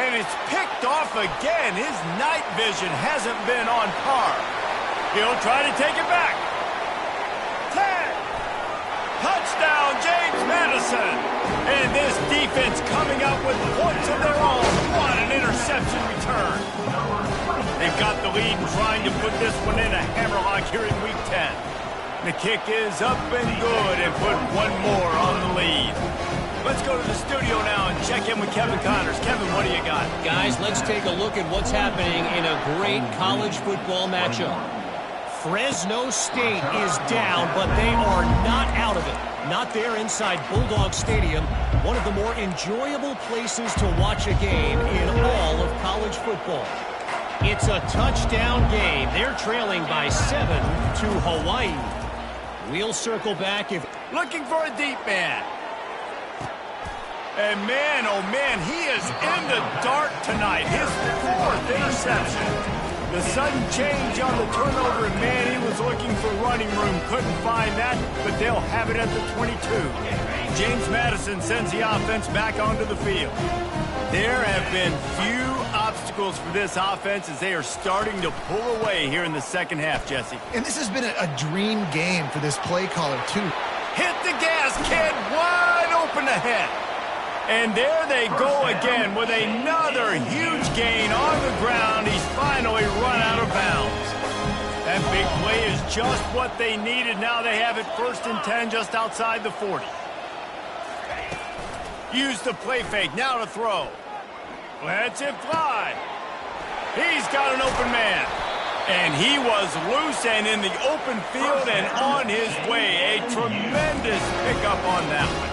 And it's picked off again. His night vision hasn't been on par. He'll try to take it back. 10. Touchdown, James Madison. And this defense coming up with points of their own. What an interception return. They've got the lead and trying to put this one in a hammerlock here in Week 10. The kick is up and good and put one more on the lead. Let's go to the studio now and check in with Kevin Connors. Kevin, what do you got? Guys, let's take a look at what's happening in a great college football matchup. Fresno State is down, but they are not out of it. Not there inside Bulldog Stadium, one of the more enjoyable places to watch a game in all of college football. It's a touchdown game. They're trailing by 7 to Hawaii. We'll circle back if... Looking for a deep man. And man, oh man, he is in the dark tonight. His 4th interception. The sudden change on the turnover, and man, he was looking for running room. Couldn't find that, but they'll have it at the 22. James Madison sends the offense back onto the field. There have been few obstacles for this offense as they are starting to pull away here in the second half, Jesse. And this has been a dream game for this play caller, too. Hit the gas, kid, wide open ahead. And there they go again with another huge gain on the ground. He's finally run out of bounds. That big play is just what they needed. Now they have it 1st and 10 just outside the 40. Use the play fake, now to throw. Lets it fly. He's got an open man. And he was loose and in the open field and on his way. A tremendous pickup on that one.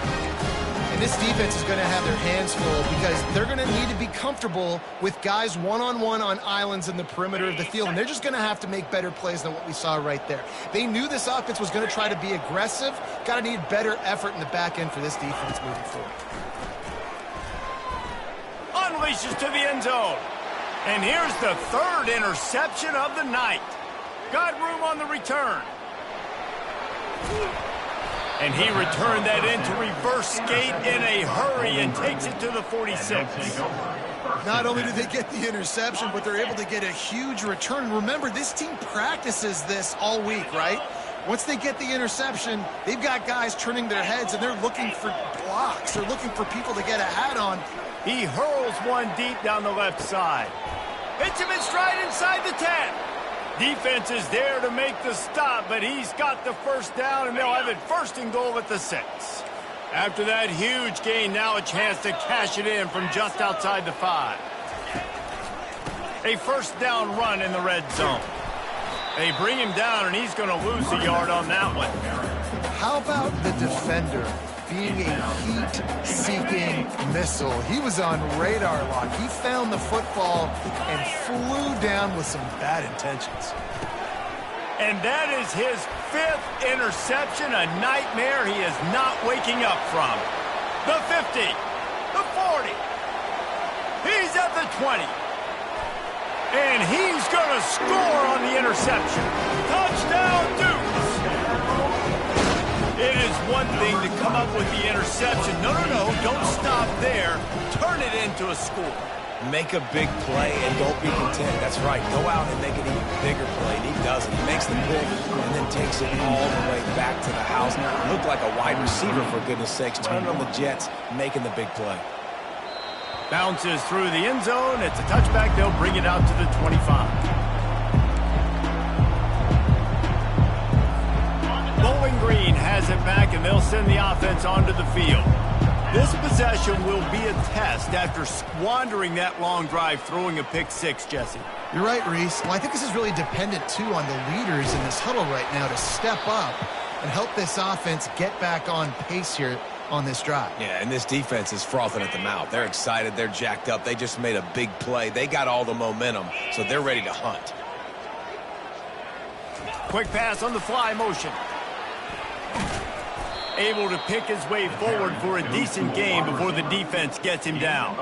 This defense is going to have their hands full because they're going to need to be comfortable with guys one-on-one on islands in the perimeter of the field, and they're just going to have to make better plays than what we saw right there. They knew this offense was going to try to be aggressive. Got to need better effort in the back end for this defense moving forward. Unleashes to the end zone. And here's the 3rd interception of the night. Got room on the return. And he returned that into reverse skate in a hurry and takes it to the 46. Not only did they get the interception, but they're able to get a huge return. Remember, this team practices this all week, right? Once they get the interception, they've got guys turning their heads, and they're looking for blocks. They're looking for people to get a hat on. He hurls one deep down the left side. Hits him in stride inside the 10. Defense is there to make the stop, but he's got the 1st down, and they'll have it 1st and goal at the 6. After that huge gain, now a chance to cash it in from just outside the 5. A 1st down run in the red zone. They bring him down, and he's going to lose a yard on that one. How about the defender being a heat-seeking missile? He was on radar lock. He found the football and flew down with some bad intentions. And that is his 5th interception, a nightmare he is not waking up from. The 50, the 40, he's at the 20. And he's going to score on the interception. Touchdown, Dukes! It is one thing to come up with the interception. No, don't stop there. Turn it into a score. Make a big play and don't be content. That's right. Go out and make an even bigger play. And he does it. He makes the pick and then takes it all the way back to the house. Looked like a wide receiver, for goodness sakes. Turning on the Jets, making the big play. Bounces through the end zone. It's a touchback. They'll bring it out to the 25. Bowling Green has it back, and they'll send the offense onto the field. This possession will be a test after squandering that long drive, throwing a pick 6, Jesse. You're right, Reese. Well, I think this is really dependent, too, on the leaders in this huddle right now to step up and help this offense get back on pace here on this drive. Yeah, and this defense is frothing at the mouth. They're excited. They're jacked up. They just made a big play. They got all the momentum, so they're ready to hunt. Quick pass on the fly motion. Able to pick his way forward for a decent game before the defense gets him down.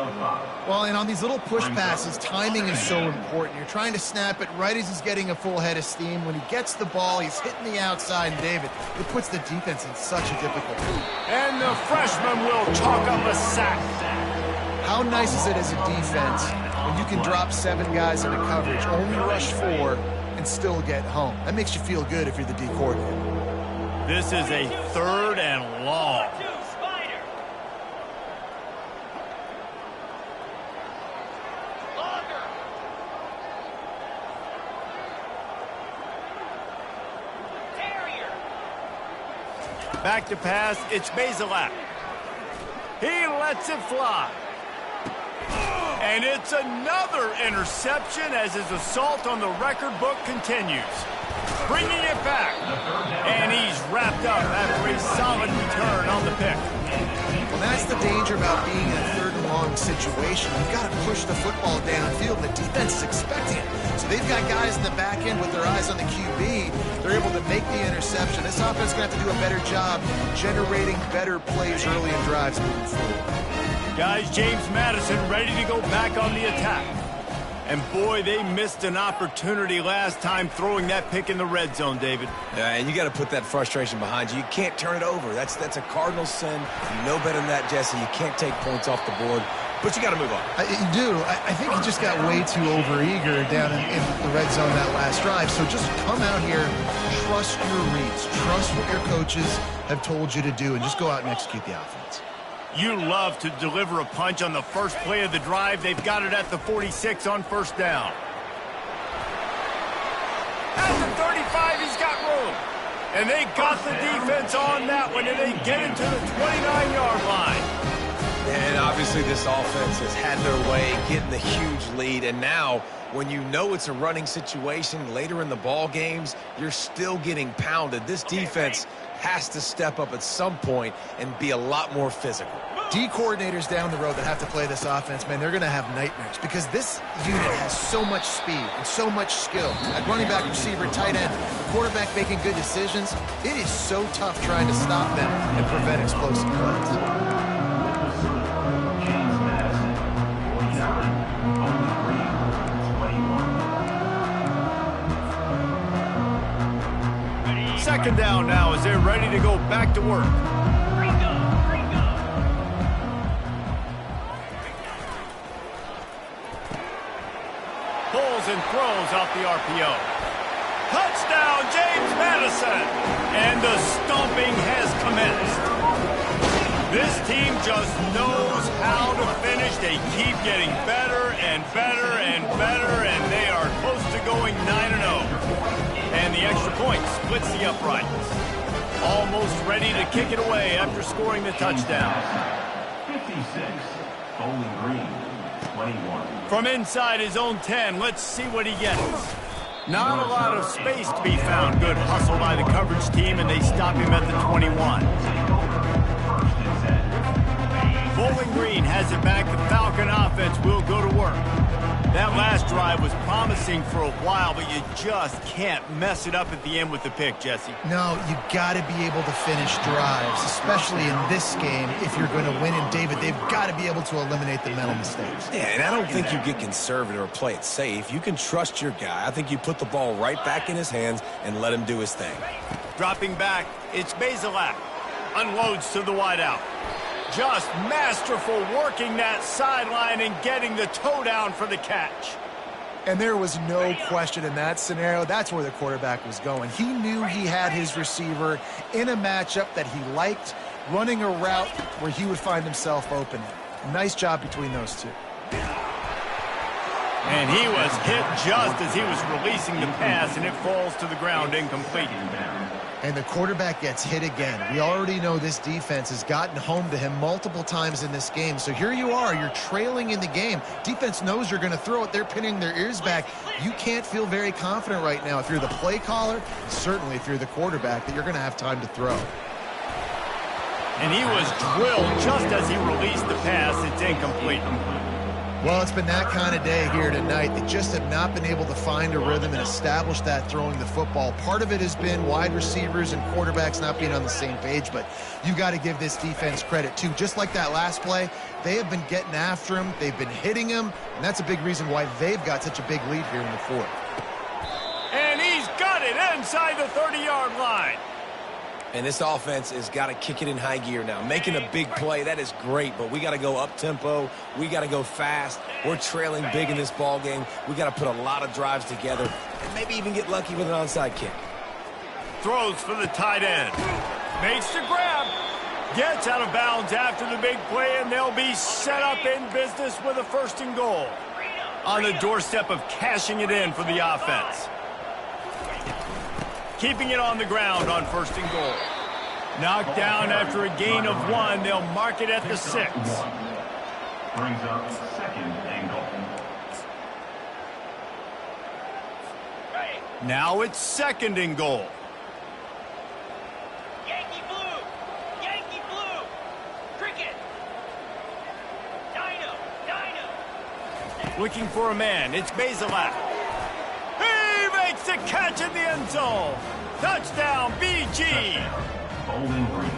Well, and on these little push passes, timing is so important. You're trying to snap it right as he's getting a full head of steam. When he gets the ball, he's hitting the outside, and David, it puts the defense in such a difficult position. And the freshman will chalk up a sack. How nice is it as a defense when you can drop 7 guys into coverage, only rush 4, and still get home? That makes you feel good if you're the D coordinator. This is a 3rd and long. Back to pass, it's Bazelak. He lets it fly. And it's another interception as his assault on the record book continues. Bringing it back. And he's wrapped up after a solid return on the pick. Well, that's the danger about being in a 3rd and long wrong situation. You've got to push the football downfield, and the defense is expecting it. So they've got guys in the back end with their eyes on the QB. They're able to make the interception. This offense is going to have to do a better job generating better plays early in drives moving forward. Guys, James Madison ready to go back on the attack. And boy, they missed an opportunity last time throwing that pick in the red zone, David. Yeah, and you got to put that frustration behind you. You can't turn it over. That's a cardinal sin. You know better than that, Jesse. You can't take points off the board, but you got to move on. You do. I think he just got way too overeager down in the red zone that last drive. So just come out here, trust your reads, trust what your coaches have told you to do, and just go out and execute the offense. You love to deliver a punch on the first play of the drive. They've got it at the 46 on first down. At the 35, he's got room. And they got the defense on that one, and they get into the 29-yard line. And obviously this offense has had their way, getting the huge lead. And now, when you know it's a running situation later in the ball games, you're still getting pounded. This defense has to step up at some point and be a lot more physical. D coordinators down the road that have to play this offense, man, they're going to have nightmares because this unit has so much speed and so much skill. At running back, receiver, tight end, the quarterback making good decisions. It is so tough trying to stop them and prevent explosive plays. James Madison, 49, Bowling Green, 21. Second down now as they're ready to go back to work. Pulls and throws out the RPO. Touchdown, James Madison! And the stomping has commenced. This team just knows how to finish. They keep getting better and better and better, and they are close to going 9-0. And the extra point splits the uprights. Almost ready to kick it away after scoring the touchdown. 56, Bowling Green, 21. From inside his own 10, let's see what he gets. Not a lot of space to be found. Good hustle by the coverage team, and they stop him at the 21. Bowling Green has it back. The Falcon offense will go to work. That last drive was promising for a while, but you just can't mess it up at the end with the pick, Jesse. No, you got to be able to finish drives, especially in this game. If you're going to win, and David, they've got to be able to eliminate the mental mistakes. Yeah, and I don't think you get conservative or play it safe. You can trust your guy. I think you put the ball right back in his hands and let him do his thing. Dropping back, it's Bazelak. Unloads to the wideout. Just masterful working that sideline and getting the toe down for the catch. And there was no question in that scenario. That's where the quarterback was going. He knew he had his receiver in a matchup that he liked, running a route where he would find himself open. Nice job between those two. And he was hit just as he was releasing the pass, and it falls to the ground incomplete. And the quarterback gets hit again. We already know this defense has gotten home to him multiple times in this game. So here you are, you're trailing in the game. Defense knows you're going to throw it. They're pinning their ears back. You can't feel very confident right now if you're the play caller, certainly if you're the quarterback, that you're going to have time to throw. And he was drilled just as he released the pass. It's incomplete. Well, it's been that kind of day here tonight. They just have not been able to find a rhythm and establish that throwing the football. Part of it has been wide receivers and quarterbacks not being on the same page, but you got to give this defense credit too. Just like that last play, they have been getting after him. They've been hitting him, and that's a big reason why they've got such a big lead here in the fourth. And he's got it inside the 30-yard line. And this offense has got to kick it in high gear now. Making a big play, that is great, but we got to go up-tempo. We got to go fast. We're trailing big in this ball game. We got to put a lot of drives together and maybe even get lucky with an onside kick. Throws for the tight end. Makes the grab. Gets out of bounds after the big play, and they'll be set up in business with a 1st and goal. On the doorstep of cashing it in for the offense. Keeping it on the ground on 1st and goal. Knocked down after a gain of 1. They'll mark it at the 6. Brings up 2nd and goal. Now it's 2nd and goal. Yankee blue! Yankee blue! Cricket! Dino! Looking for a man. It's Bazelak. He makes the catch in the end zone. Touchdown, BG. Bowling Green.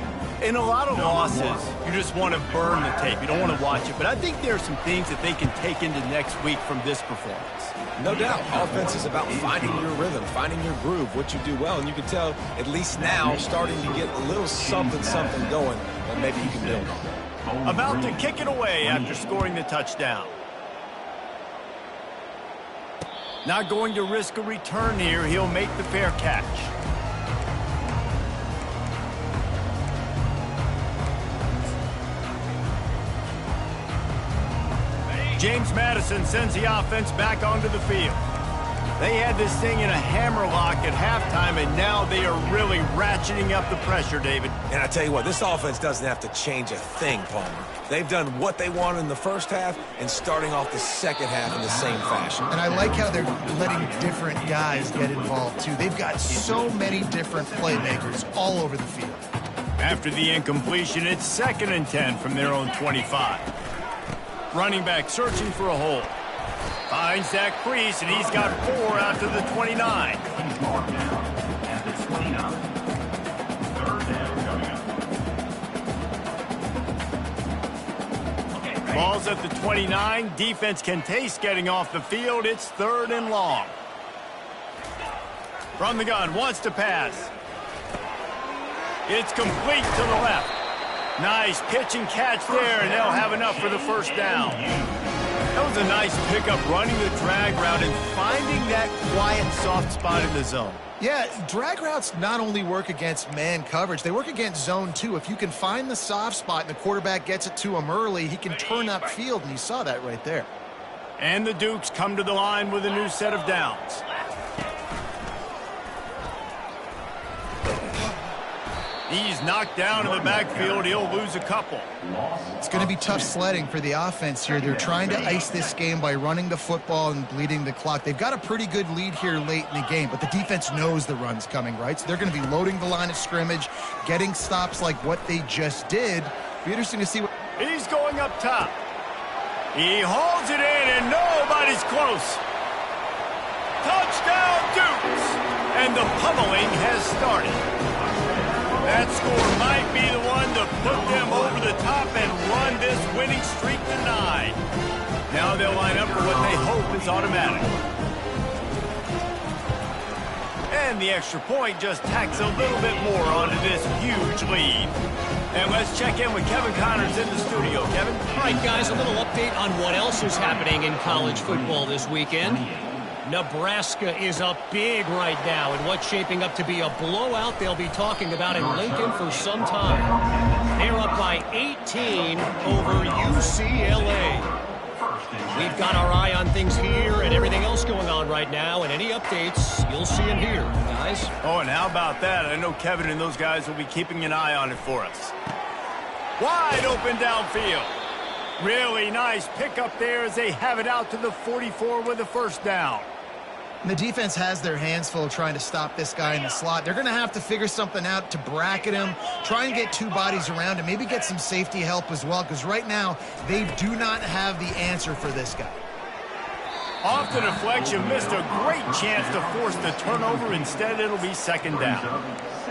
In a lot of losses, you just want to burn the tape. You don't want to watch it. But I think there are some things that they can take into next week from this performance. No doubt. Offense is about finding your rhythm, finding your groove, what you do well. And you can tell, at least now, starting to get a little something going that maybe you can build on. About to kick it away after scoring the touchdown. Not going to risk a return here. He'll make the fair catch. James Madison sends the offense back onto the field. They had this thing in a hammerlock at halftime, and now they are really ratcheting up the pressure, David. And I tell you what, this offense doesn't have to change a thing, Palmer. They've done what they wanted in the first half and starting off the second half in the same fashion. And I like how they're letting different guys get involved, too. They've got so many different playmakers all over the field. After the incompletion, it's 2nd and 10 from their own 25. Running back searching for a hole. Finds that crease, and he's got 4 out to the 29. He's marked down at the 29. Third down coming up. Ball's at the 29. Defense can taste getting off the field. It's 3rd and long. From the gun, wants to pass. It's complete to the left. Nice pitch and catch there, and they'll have enough for the first down. That was a nice pickup, running the drag route and finding that quiet, soft spot in the zone. Yeah, drag routes not only work against man coverage, they work against zone too. If you can find the soft spot and the quarterback gets it to him early, he can turn upfield, and you saw that right there. And the Dukes come to the line with a new set of downs. He's knocked down in the backfield. He'll lose a couple. It's going to be tough sledding for the offense here. They're trying to ice this game by running the football and bleeding the clock. They've got a pretty good lead here late in the game, but the defense knows the run's coming, right? So they're going to be loading the line of scrimmage, getting stops like what they just did. Be interesting to see what... He's going up top. He hauls it in, and nobody's close. Touchdown, Dukes! And the pummeling has started. That score might be the one to put them over the top and run this winning streak to 9. Now they'll line up for what they hope is automatic. And the extra point just tacks a little bit more onto this huge lead. And let's check in with Kevin Connors in the studio. Kevin? All right, guys, a little update on what else is happening in college football this weekend. Nebraska is up big right now in what's shaping up to be a blowout they'll be talking about in Lincoln for some time. They're up by 18 over UCLA. We've got our eye on things here and everything else going on right now, and any updates, you'll see them here, guys. Oh, and how about that? I know Kevin and those guys will be keeping an eye on it for us. Wide open downfield. Really nice pickup there as they have it out to the 44 with a first down. And the defense has their hands full trying to stop this guy in the slot. They're going to have to figure something out to bracket him, try and get 2 bodies around him, maybe get some safety help as well, because right now they do not have the answer for this guy. Off the deflection, missed a great chance to force the turnover. Instead, it'll be 2nd down.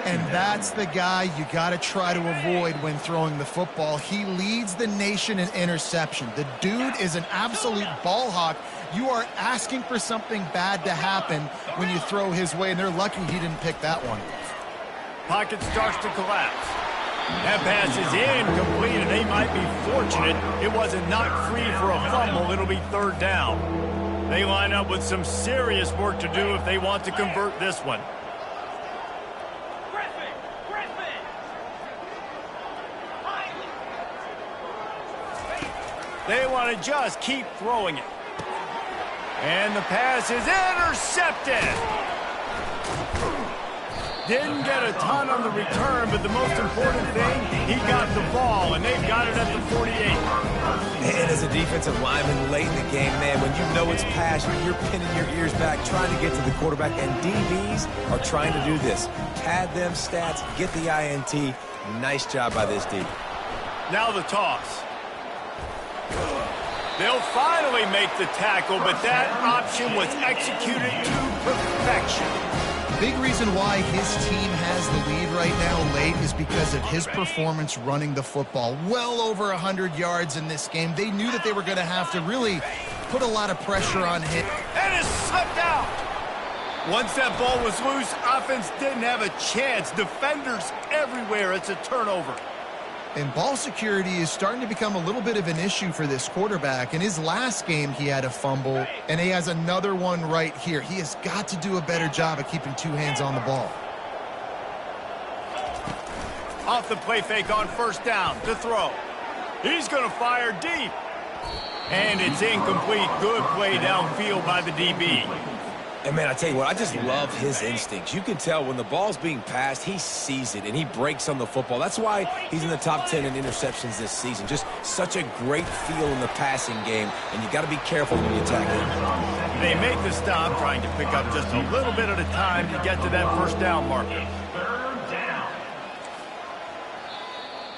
And that's the guy you got to try to avoid when throwing the football. He leads the nation in interception. The dude is an absolute ball hawk. You are asking for something bad to happen when you throw his way, and they're lucky he didn't pick that one. Pocket starts to collapse. That pass is incomplete, and they might be fortunate it wasn't knocked free for a fumble. It'll be 3rd down. They line up with some serious work to do if they want to convert this one. They want to just keep throwing it. And the pass is intercepted. Didn't get a ton on the return, but the most important thing, he got the ball, and they've got it at the 48. And as a defensive lineman late in the game, man, when you know it's past, you're pinning your ears back, trying to get to the quarterback, and DBs are trying to do this. Pad them stats, get the INT. Nice job by this D. Now the toss. They'll finally make the tackle, but that option was executed to perfection. Big reason why his team has the lead right now late is because of his performance running the football. Well over 100 yards in this game. They knew that they were going to have to really put a lot of pressure on him. And it's slipped out. Once that ball was loose, offense didn't have a chance. Defenders everywhere. It's a turnover. And ball security is starting to become a little bit of an issue for this quarterback. In his last game, he had a fumble, and he has another one right here. He has got to do a better job of keeping two hands on the ball. Off the play fake on first down to throw. He's going to fire deep. And it's incomplete. Good play downfield by the DB. And, man, I tell you what, I just love his instincts. You can tell when the ball's being passed, he sees it, and he breaks on the football. That's why he's in the top 10 in interceptions this season. Just such a great feel in the passing game, and you got to be careful when you attack him. They make the stop, trying to pick up just a little bit at a time to get to that first down marker. Third down.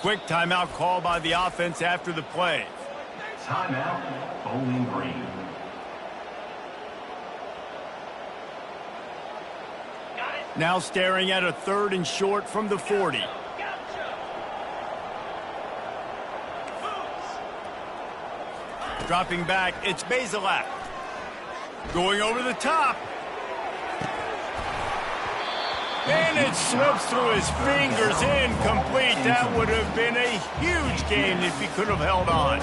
Quick timeout call by the offense after the play. Timeout, Bowling Green. Now staring at a 3rd and short from the 40. Dropping back, it's Bazelak. Going over the top. And it slips through his fingers, incomplete. That would have been a huge gain if he could have held on.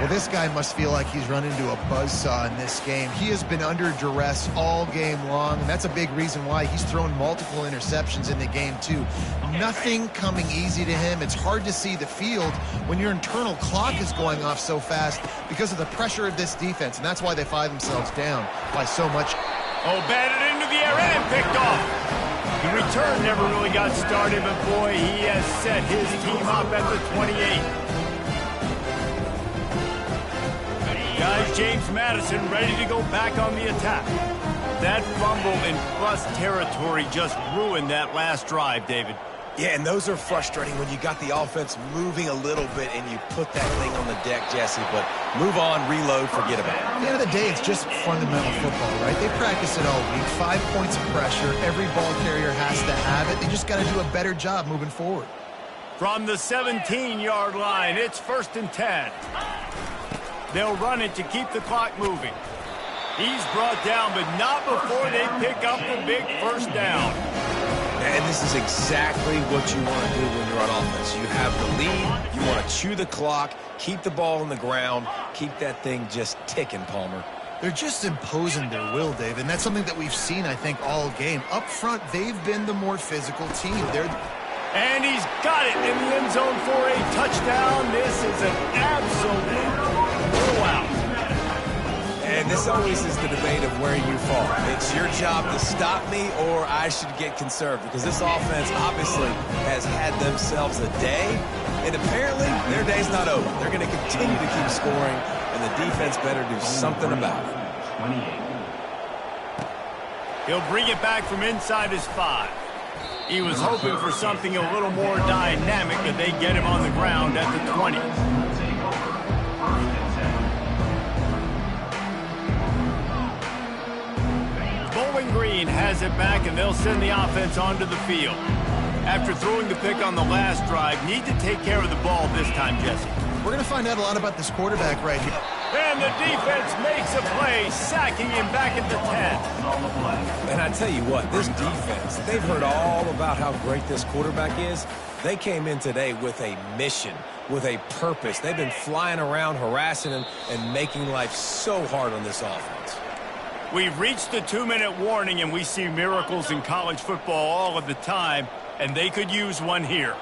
Well, this guy must feel like he's run into a buzzsaw in this game. He has been under duress all game long, and that's a big reason why he's thrown multiple interceptions in the game, too. Nothing coming easy to him. It's hard to see the field when your internal clock is going off so fast because of the pressure of this defense, and that's why they find themselves down by so much. Oh, batted into the air and picked off. The return never really got started, but boy, he has set his team up at the 28. Guys, James Madison ready to go back on the attack. That fumble in plus territory just ruined that last drive, David. Yeah, and those are frustrating when you got the offense moving a little bit and you put that thing on the deck, Jesse. But move on, reload, forget about it. At the end of the day, it's just fundamental football, right? They practice it all week. 5 points of pressure. Every ball carrier has to have it. They just got to do a better job moving forward. From the 17-yard line, it's 1st and 10. They'll run it to keep the clock moving. He's brought down, but not before they pick up the big first down. And this is exactly what you want to do when you're on offense. You have the lead, you want to chew the clock, keep the ball on the ground, keep that thing just ticking, Palmer. They're just imposing their will, Dave, and that's something that we've seen, I think, all game. Up front, they've been the more physical team. And he's got it in the end zone for a touchdown. This is an absolute blowout. And this always is the debate of where you fall. It's your job to stop me or I should get conserved, because this offense obviously has had themselves a day, and apparently their day's not over. They're going to continue to keep scoring, and the defense better do something about it. 28. He'll bring it back from inside his 5. He was hoping for something a little more dynamic, but they get him on the ground at the 20. Bowling Green has it back, and they'll send the offense onto the field. After throwing the pick on the last drive, need to take care of the ball this time, Jesse. We're going to find out a lot about this quarterback right here. And the defense makes a play, sacking him back at the 10. And I tell you what, this defense, they've heard all about how great this quarterback is. They came in today with a mission, with a purpose. They've been flying around, harassing him, and making life so hard on this offense. We've reached the 2-minute warning, and we see miracles in college football all of the time, and they could use one here.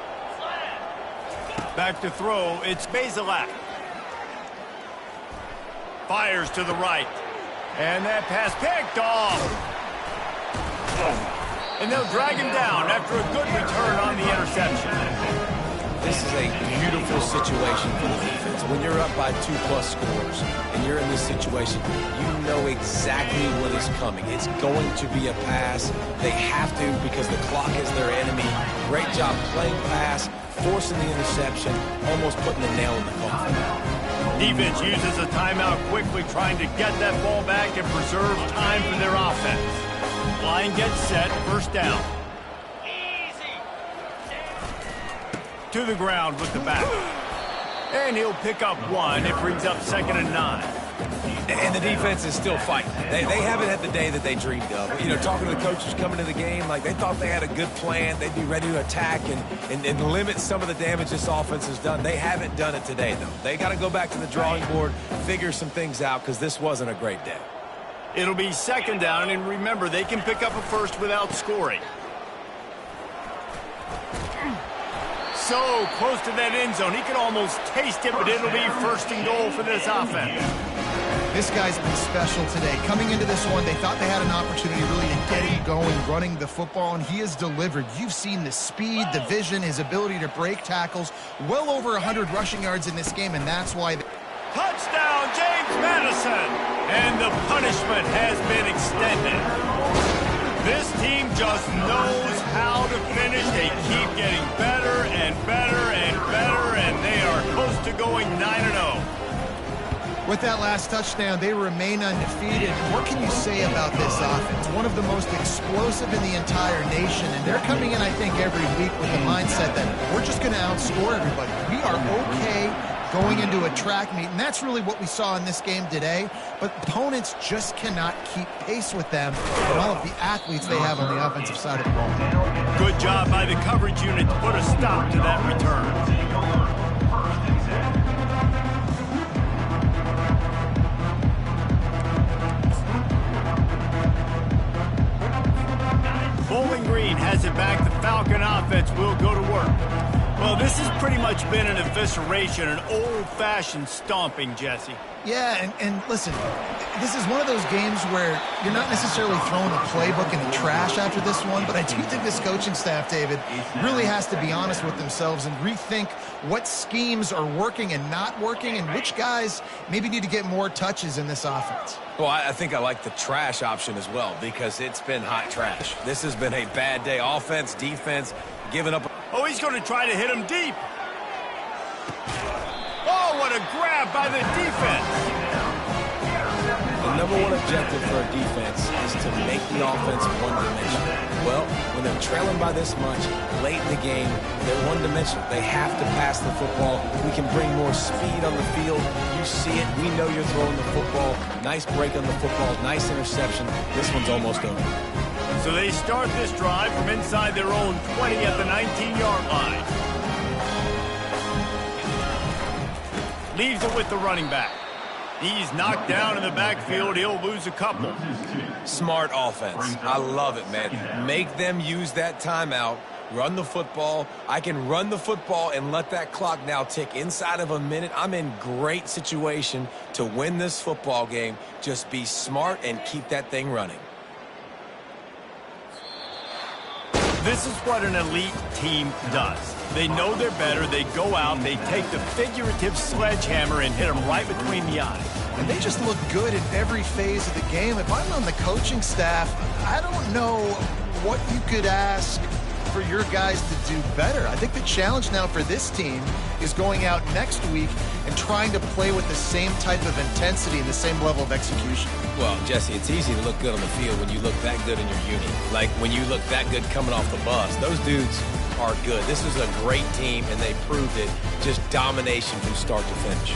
Back to throw, it's Bazelak. Fires to the right. And that pass picked off. And they'll drag him down after a good return on the interception. This is a beautiful situation for the defense. When you're up by 2+ scores and you're in this situation, you know exactly what is coming. It's going to be a pass. They have to, because the clock is their enemy. Great job playing pass, forcing the interception, almost putting the nail in the coffin. Defense uses a timeout quickly, trying to get that ball back and preserve time for their offense. Line gets set, first down. To the ground with the back. And he'll pick up one. It brings up 2nd and 9. And the defense is still fighting. They haven't had the day that they dreamed of. You know, talking to the coaches coming to the game, like they thought they had a good plan. They'd be ready to attack and limit some of the damage this offense has done. They haven't done it today, though. They got to go back to the drawing board, figure some things out, because this wasn't a great day. It'll be 2nd down, and remember, they can pick up a first without scoring. So close to that end zone. He can almost taste it, but it'll be 1st and goal for this offense. This guy's been special today. Coming into this one, they thought they had an opportunity really to get him going, running the football, and he has delivered. You've seen the speed, the vision, his ability to break tackles. Well over 100 rushing yards in this game, and that's why... Touchdown, James Madison! And the punishment has been extended. This team just knows how to finish. They keep getting better and better and better, and they are close to going 9-0. With that last touchdown, they remain undefeated. What can you say about this offense? One of the most explosive in the entire nation, and they're coming in, I think, every week with the mindset that we're just going to outscore everybody. We are okay going into a track meet, and that's really what we saw in this game today. But opponents just cannot keep pace with them and all of the athletes they have on the offensive side of the ball. Good job by the coverage unit to put a stop to that return. Bowling Green has it back. The Falcon offense will go to work. Well, this has pretty much been an evisceration, an old-fashioned stomping, Jesse. Yeah, and listen, this is one of those games where you're not necessarily throwing the playbook in the trash after this one, but I do think this coaching staff, David, really has to be honest with themselves and rethink what schemes are working and not working and which guys maybe need to get more touches in this offense. Well, I think I like the trash option as well because it's been hot trash. This has been a bad day. Offense, defense, giving up. Oh, he's going to try to hit him deep. Oh, what a grab by the defense. The number one objective for a defense is to make the offense one-dimensional. Well, when they're trailing by this much, late in the game, they're one-dimensional. They have to pass the football. We can bring more speed on the field. You see it. We know you're throwing the football. Nice break on the football. Nice interception. This one's almost over. So they start this drive from inside their own 20 at the 19-yard line. Leaves it with the running back. He's knocked down in the backfield. He'll lose a couple. Smart offense. I love it, man. Make them use that timeout. Run the football. I can run the football and let that clock now tick inside of a minute. I'm in great situation to win this football game. Just be smart and keep that thing running. This is what an elite team does. They know they're better. They go out, they take the figurative sledgehammer and hit them right between the eyes. And they just look good in every phase of the game. If I'm on the coaching staff, I don't know what you could ask for your guys to do better. I think the challenge now for this team is going out next week and trying to play with the same type of intensity and the same level of execution. Well, Jesse, it's easy to look good on the field when you look that good in your uni. Like when you look that good coming off the bus. Those dudes are good. This is a great team, and they proved it. Just domination from start to finish.